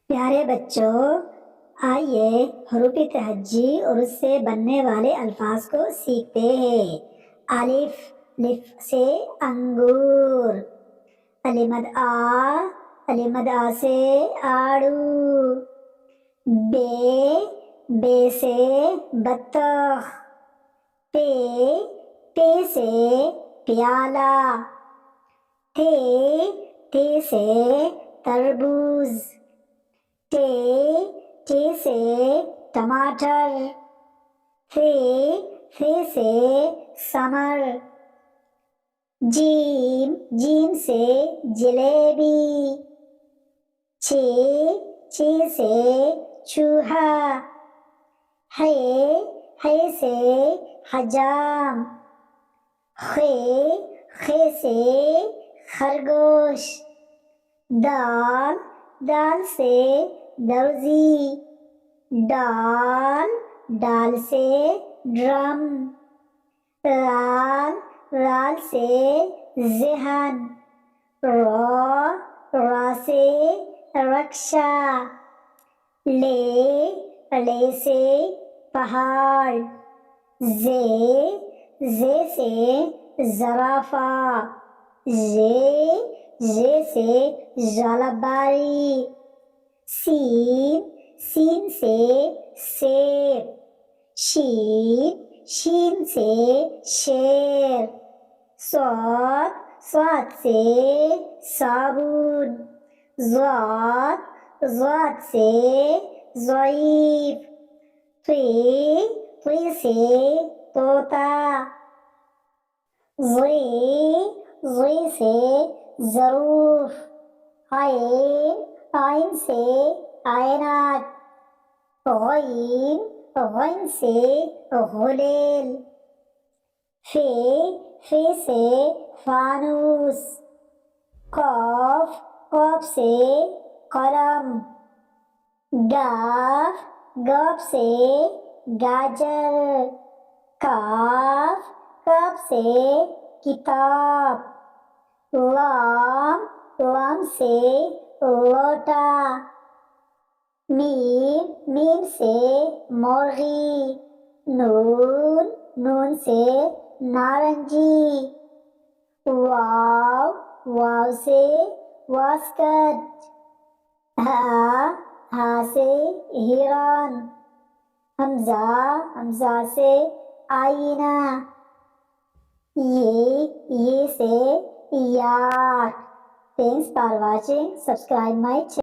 پیارے بچوں، آئیے حروف تہجی اور اس سے بننے والے الفاظ کو سیکھتے ہیں۔ الف، لف سے انگور۔ مد آ سے آڑو۔ بے سے بطخ۔ پے سے پیالہ۔ تے سے تربوز۔ ٹے سے ٹماٹر۔ تھے سے ثمر۔ جیم سے جلیبی۔ چھ سے چوہا۔ ہے سے حجام۔ خے سے خرگوش۔ دال سے درزی۔ ڈال سے ڈرم۔ رال سے ذہن۔ را سے رکشا۔ لے سے پہاڑ۔ زے سے زرافہ۔ زے سے ژالہ باری۔ سین سے سیب۔ شین سے شیر۔ صاد سے صابن۔ ضاد سے ضعیف۔ طی سے طوطا۔ ضی سے ظروف۔ عین سے عینک۔ غین سے غلیل۔ فے سے فانوس۔ قاف سے قلم۔ گاف سے گاجر۔ کاف سے کتاب۔ لام سے لوٹا۔ میم سے مرغی۔ نون سے نارنجی۔ واو سے واسکٹ۔ ہا سے ہرن۔ حمزہ سے آئینہ۔ یہ سے York. Thanks for watching. Subscribe my channel.